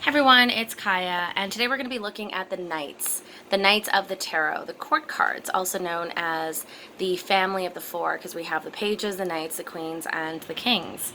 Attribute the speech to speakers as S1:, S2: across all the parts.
S1: Hey everyone, it's Kaya, and today we're going to be looking at the Knights of the Tarot, the court cards, also known as the family of the four, because we have the pages, the knights, the queens, and the kings.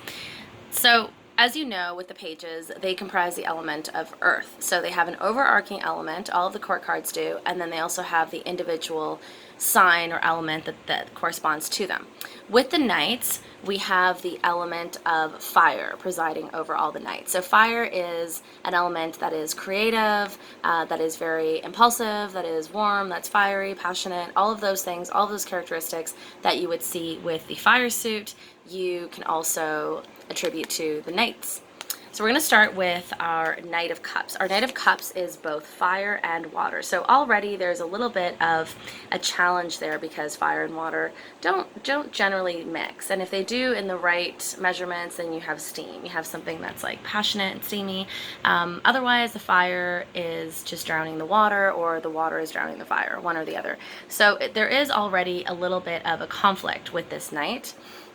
S1: So, as you know, with the pages, they comprise the element of earth. So they have an overarching element, all of the court cards do, and then they also have the individual sign or element that corresponds to them. With the knights, we have the element of fire presiding over all the knights. So fire is an element that is creative, that is very impulsive, that is warm, that's fiery, passionate, all of those things, all of those characteristics that you would see with the fire suit, you can also attribute to the knights. So we're going to start with our Knight of Cups. Our Knight of Cups is both fire and water. So already there's a little bit of a challenge there because fire and water don't generally mix. And if they do in the right measurements, then you have steam. You have something that's like passionate and steamy. Otherwise, the fire is just drowning the water, or the water is drowning the fire, one or the other. So there is already a little bit of a conflict with this knight,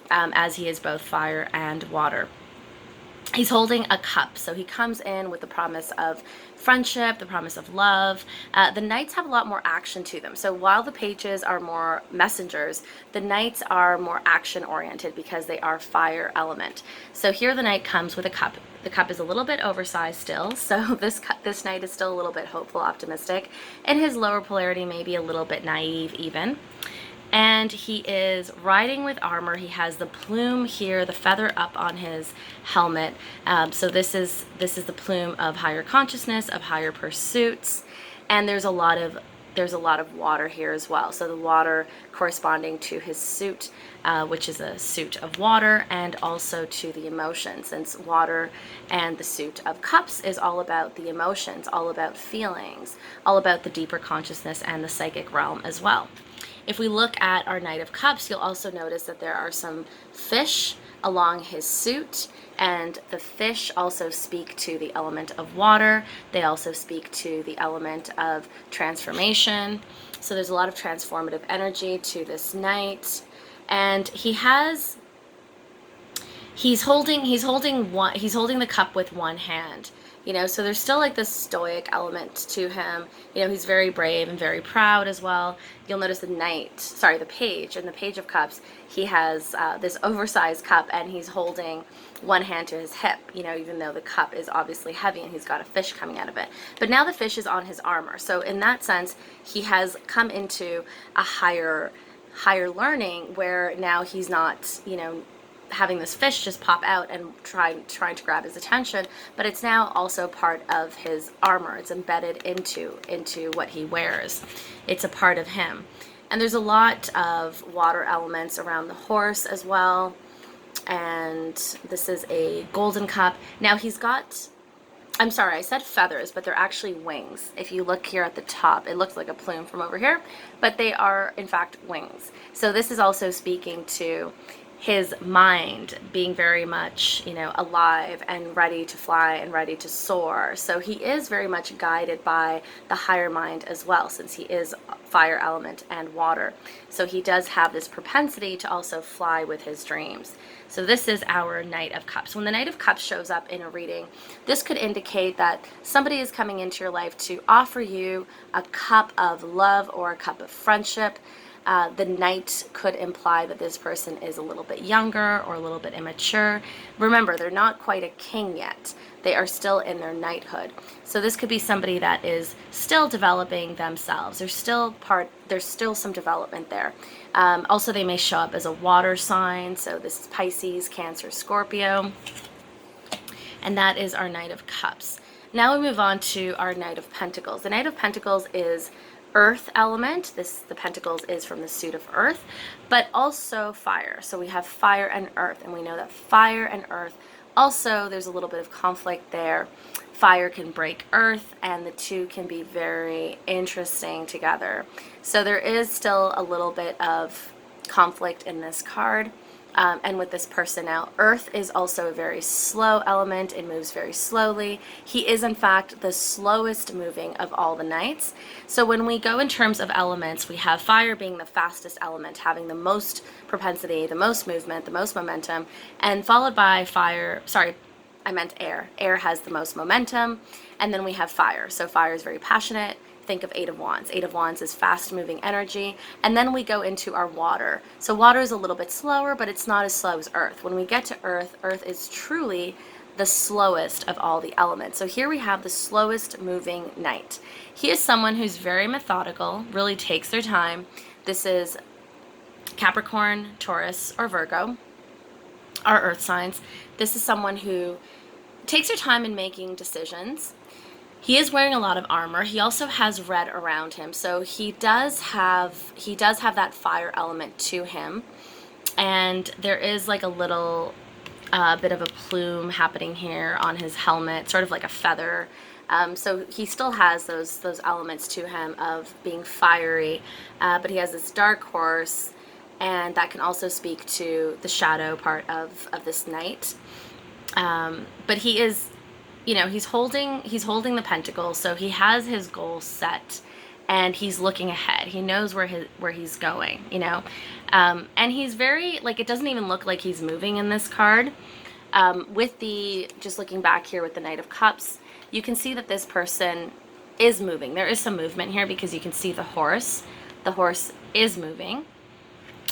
S1: as he is both fire and water. He's holding a cup, so he comes in with the promise of friendship, the promise of love. The knights have a lot more action to them. So while the pages are more messengers, the knights are more action oriented because they are fire element. So here the knight comes with a cup. The cup is a little bit oversized still, so this knight is still a little bit hopeful, optimistic, and his lower polarity may be a little bit naive even. And he is riding with armor. He has the plume here, the feather up on his helmet. So this is the plume of higher consciousness, of higher pursuits, and there's a lot of water here as well. So the water corresponding to his suit, which is a suit of water, and also to the emotions, since water and the suit of cups is all about the emotions, all about feelings, all about the deeper consciousness and the psychic realm as well. If we look at our Knight of Cups, you'll also notice that there are some fish along his suit, and the fish also speak to the element of water. They also speak to the element of transformation. So there's a lot of transformative energy to this knight, and he's holding the cup with one hand. So there's still like this stoic element to him. He's very brave and very proud as well. You'll notice the page, in the Page of Cups, he has this oversized cup, and he's holding one hand to his hip, even though the cup is obviously heavy and he's got a fish coming out of it. But now the fish is on his armor. So in that sense, he has come into a higher learning, where now he's not, having this fish just pop out and trying to grab his attention, but it's now also part of his armor. It's embedded into what he wears. It's a part of him. And there's a lot of water elements around the horse as well. And this is a golden cup. Now I'm sorry, I said feathers, but they're actually wings. If you look here at the top, it looks like a plume from over here, but they are in fact wings. So this is also speaking to his mind being very much, alive and ready to fly and ready to soar. So he is very much guided by the higher mind as well, since he is fire element and water. So he does have this propensity to also fly with his dreams. So this is our Knight of Cups. When the Knight of Cups shows up in a reading, this could indicate that somebody is coming into your life to offer you a cup of love or a cup of friendship. The knight could imply that this person is a little bit younger or a little bit immature. Remember, they're not quite a king yet. They are still in their knighthood. So this could be somebody that is still developing themselves. There's still some development there. Also, they may show up as a water sign. So this is Pisces, Cancer, Scorpio. And that is our Knight of Cups. Now we move on to our Knight of Pentacles. The Knight of Pentacles is earth element. The pentacles is from the suit of earth, but also fire. So we have fire and earth, and we know that fire and earth also, there's a little bit of conflict there. Fire can break earth, and the two can be very interesting together. So there is still a little bit of conflict in this card. And with this person now, earth is also a very slow element. It moves very slowly. He is in fact the slowest moving of all the knights. So when we go in terms of elements, we have fire being the fastest element, having the most propensity, the most movement, the most momentum, and followed by I meant air. Air has the most momentum. And then we have fire. So fire is very passionate. Think of Eight of Wands. Eight of Wands is fast-moving energy. And then we go into our water. So water is a little bit slower, but it's not as slow as earth. When we get to earth, earth is truly the slowest of all the elements. So here we have the slowest moving knight. He is someone who's very methodical, really takes their time. This is Capricorn, Taurus, or Virgo, our earth signs. This is someone who takes their time in making decisions. He is wearing a lot of armor. He also has red around him. So he does have that fire element to him. And there is like a little bit of a plume happening here on his helmet, sort of like a feather. So he still has those elements to him of being fiery, but he has this dark horse, and that can also speak to the shadow part of this knight. But he is, he's holding the Pentacles, so he has his goal set, and he's looking ahead. He knows where he's going, and he's very, like, it doesn't even look like he's moving in this card. Just looking back here with the Knight of Cups, you can see that this person is moving. There is some movement here because you can see the horse. The horse is moving.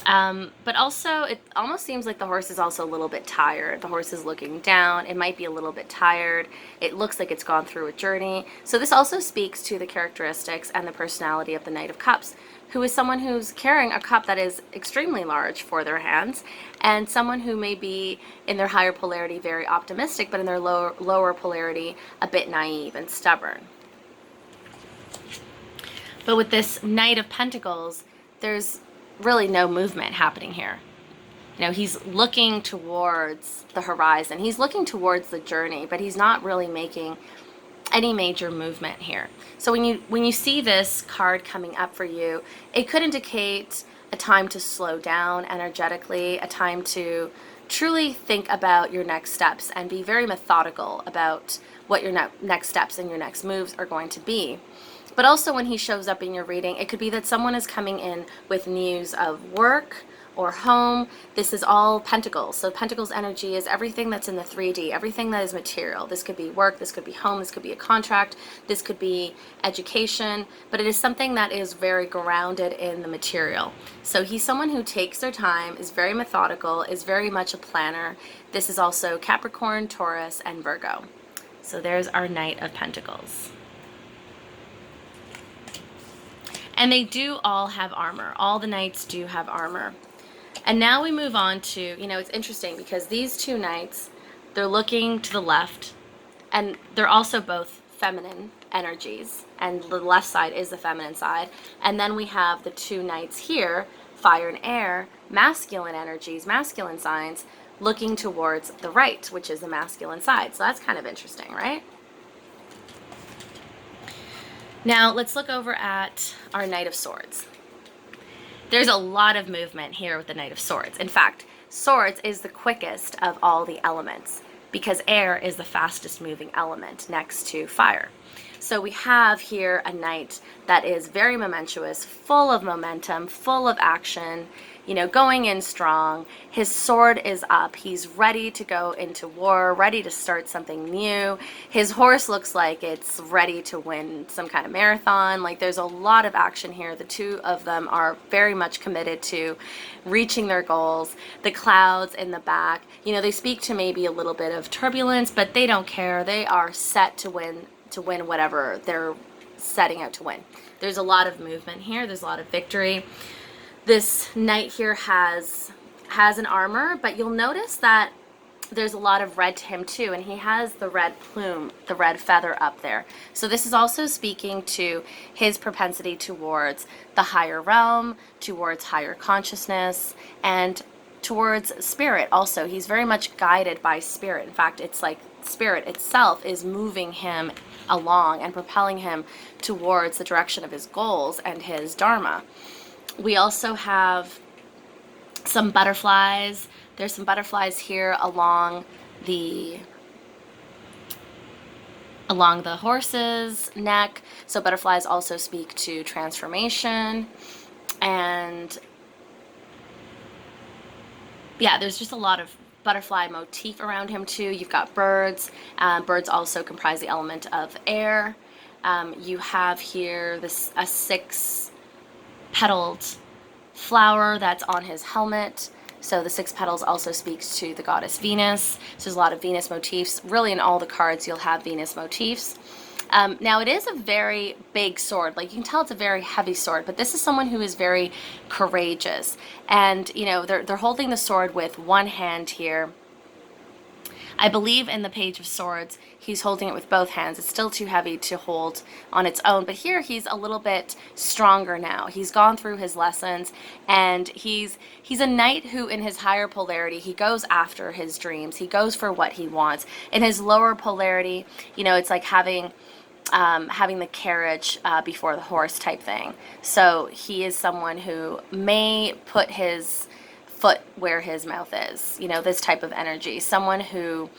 S1: But also, it almost seems like the horse is also a little bit tired. The horse is looking down. It might be a little bit tired. It looks like it's gone through a journey. So this also speaks to the characteristics and the personality of the Knight of Cups, who is someone who's carrying a cup that is extremely large for their hands, and someone who may be in their higher polarity very optimistic, but in their lower polarity a bit naive and stubborn. But with this Knight of Pentacles, there's really no movement happening here. He's looking towards the horizon. He's looking towards the journey, but he's not really making any major movement here. So when you see this card coming up for you, it could indicate a time to slow down energetically, a time to truly think about your next steps and be very methodical about what your next steps and your next moves are going to be. But also when he shows up in your reading, it could be that someone is coming in with news of work or home. This is all Pentacles. So Pentacles energy is everything that's in the 3D, everything that is material. This could be work, this could be home, this could be a contract, this could be education, but it is something that is very grounded in the material. So he's someone who takes their time, is very methodical, is very much a planner. This is also Capricorn, Taurus, and Virgo. So there's our Knight of Pentacles. And they do all have armor. All the knights do have armor. And now we move on to, it's interesting because these two knights, they're looking to the left, and they're also both feminine energies, and the left side is the feminine side. And then we have the two knights here, fire and air, masculine energies, masculine signs, looking towards the right, which is the masculine side. So that's kind of interesting, right? Now let's look over at our Knight of Swords. There's a lot of movement here with the Knight of Swords. In fact, Swords is the quickest of all the elements because air is the fastest moving element next to fire. So we have here a knight that is very momentous, full of momentum, full of action, going in strong. His sword is up. He's ready to go into war, ready to start something new. His horse looks like it's ready to win some kind of marathon. Like, there's a lot of action here. The two of them are very much committed to reaching their goals. The clouds in the back, they speak to maybe a little bit of turbulence, but they don't care. They are set to win whatever they're setting out to win. There's a lot of movement here. There's a lot of victory. This knight here has an armor, but you'll notice that there's a lot of red to him too, and he has the red plume, the red feather up there. So this is also speaking to his propensity towards the higher realm, towards higher consciousness, and towards spirit also. He's very much guided by spirit. In fact, it's like spirit itself is moving him along and propelling him towards the direction of his goals and his dharma. We also have some butterflies. There's some butterflies here along the horse's neck. So butterflies also speak to transformation. And yeah, there's just a lot of butterfly motif around him too. You've got birds. Birds also comprise the element of air. You have here this a 6-petaled flower that's on his helmet. So the 6 petals also speaks to the goddess Venus. So there's a lot of Venus motifs. Really in all the cards you'll have Venus motifs. Now it is a very big sword. Like you can tell it's a very heavy sword, but this is someone who is very courageous. And you know, they're holding the sword with one hand here. I believe in the Page of Swords, he's holding it with both hands. It's still too heavy to hold on its own, but here he's a little bit stronger now. He's gone through his lessons, and he's a knight who, in his higher polarity, he goes after his dreams. He goes for what he wants. In his lower polarity, you know, it's like having the carriage before the horse type thing. So he is someone who may put his foot where his mouth is, you know, this type of energy. Someone who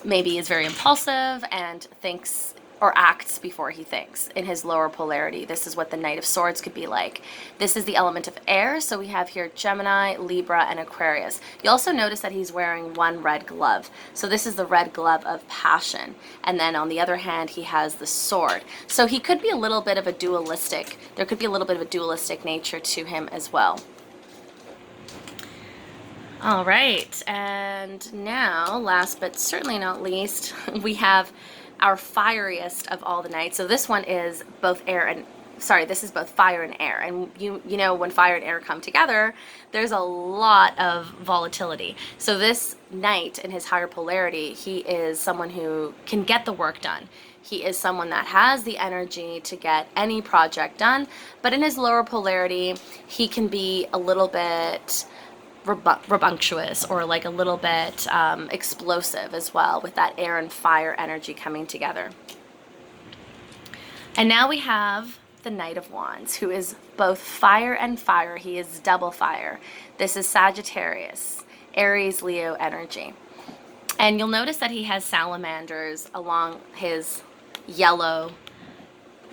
S1: maybe is very impulsive and thinks or acts before he thinks in his lower polarity. This is what the Knight of Swords could be like. This is the element of air, so we have here Gemini, Libra, and Aquarius. You also notice that he's wearing one red glove. So this is the red glove of passion. And then on the other hand, he has the sword. So he could be a little bit of a dualistic, there could be a little bit of a dualistic nature to him as well. All right, and now, last but certainly not least, we have our fieriest of all the knights. So this one is both this is both fire and air. And you know, when fire and air come together, there's a lot of volatility. So this knight in his higher polarity, he is someone who can get the work done. He is someone that has the energy to get any project done, but in his lower polarity, he can be a little bit rambunctious or like a little bit explosive as well, with that air and fire energy coming together. And now we have the Knight of Wands, who is both fire and fire. He is double fire. This is Sagittarius, Aries, Leo energy. And you'll notice that he has salamanders along his yellow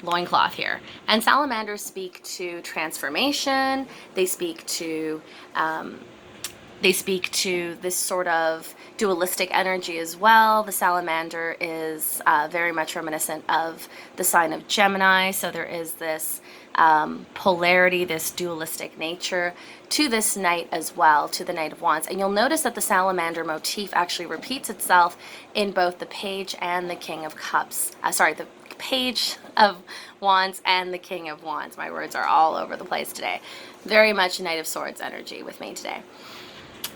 S1: loincloth here. And salamanders speak to transformation. They speak to this sort of dualistic energy as well. The salamander is very much reminiscent of the sign of Gemini, so there is this polarity, this dualistic nature to this knight as well, to the Knight of Wands. And you'll notice that the salamander motif actually repeats itself in both the Page and the King of Cups. The Page of Wands and the King of Wands. My words are all over the place today. Very much Knight of Swords energy with me today.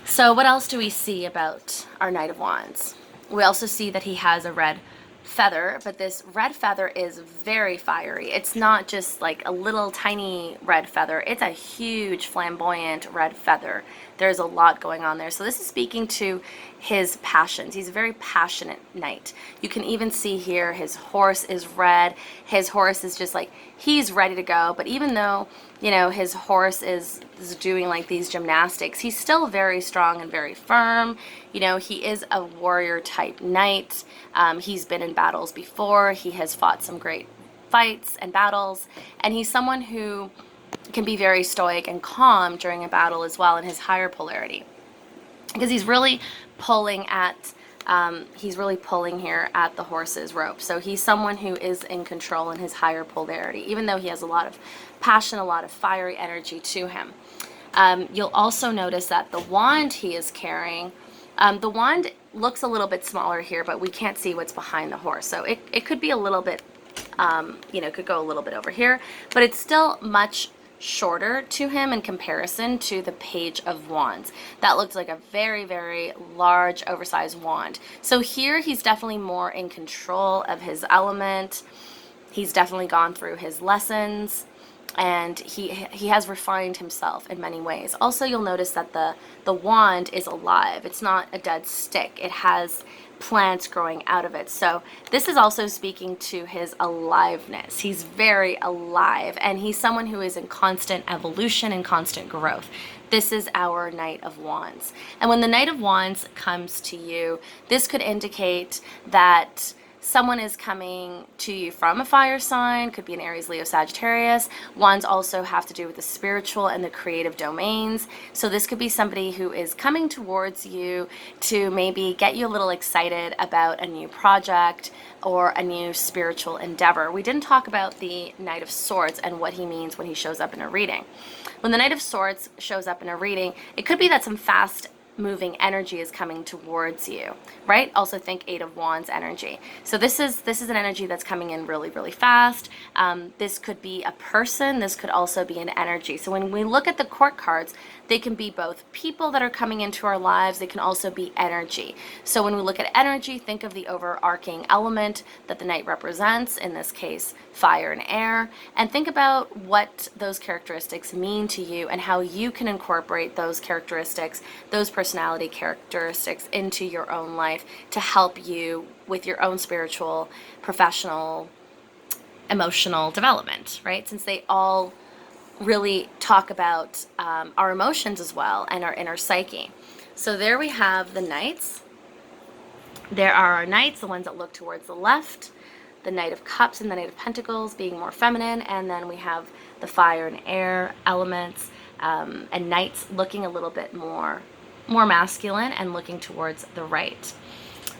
S1: So what else do we see about our Knight of Wands? We also see that he has a red feather, but this red feather is very fiery. It's not just like a little tiny red feather. It's a huge flamboyant red feather. There's a lot going on there. So this is speaking to his passions. He's a very passionate knight. You can even see here his horse is red. His horse is just like, he's ready to go. But even though, you know, his horse is doing like these gymnastics, he's still very strong and very firm. You know, he is a warrior type knight. He's been in battles before. He has fought some great fights and battles. And he's someone who can be very stoic and calm during a battle as well in his higher polarity. Because he's really pulling here at the horse's rope. So he's someone who is in control in his higher polarity, even though he has a lot of passion, a lot of fiery energy to him. You'll also notice that the wand he is carrying, the wand looks a little bit smaller here, but we can't see what's behind the horse. So it could be a little bit, could go a little bit over here, but it's still much shorter to him in comparison to the Page of Wands. That looks like a very, very large, oversized wand. So here he's definitely more in control of his element. He's definitely gone through his lessons, and he has refined himself in many ways. Also, you'll notice that the wand is alive. It's not a dead stick. It has plants growing out of it. So this is also speaking to his aliveness. He's very alive, and he's someone who is in constant evolution and constant growth. This is our Knight of Wands. And when the Knight of Wands comes to you, this could indicate that someone is coming to you from a fire sign, could be an Aries, Leo, Sagittarius. Wands also have to do with the spiritual and the creative domains. So this could be somebody who is coming towards you to maybe get you a little excited about a new project or a new spiritual endeavor. We didn't talk about the Knight of Swords and what he means when he shows up in a reading. When the Knight of Swords shows up in a reading, it could be that some fast moving energy is coming towards you, right? Also think Eight of Wands energy. So this is an energy that's coming in really, really fast. This could be a person. This could also be an energy. So when we look at the court cards, they can be both people that are coming into our lives. They can also be energy. So when we look at energy, think of the overarching element that the Knight represents, in this case, fire and air, and think about what those characteristics mean to you and how you can incorporate those characteristics, those personality characteristics into your own life to help you with your own spiritual, professional, emotional development, right? Since they all really talk about our emotions as well and our inner psyche. So there we have the Knights. There are our Knights, the ones that look towards the left, the Knight of Cups and the Knight of Pentacles being more feminine, and then we have the fire and air elements, and Knights looking a little bit more masculine and looking towards the right.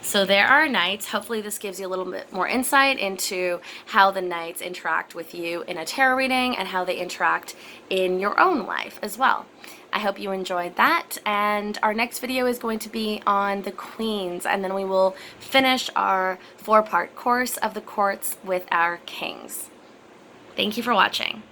S1: So there are Knights. Hopefully this gives you a little bit more insight into how the Knights interact with you in a tarot reading and how they interact in your own life as well. I hope you enjoyed that, and our next video is going to be on the Queens, and then we will finish our 4-part course of the courts with our Kings. Thank you for watching.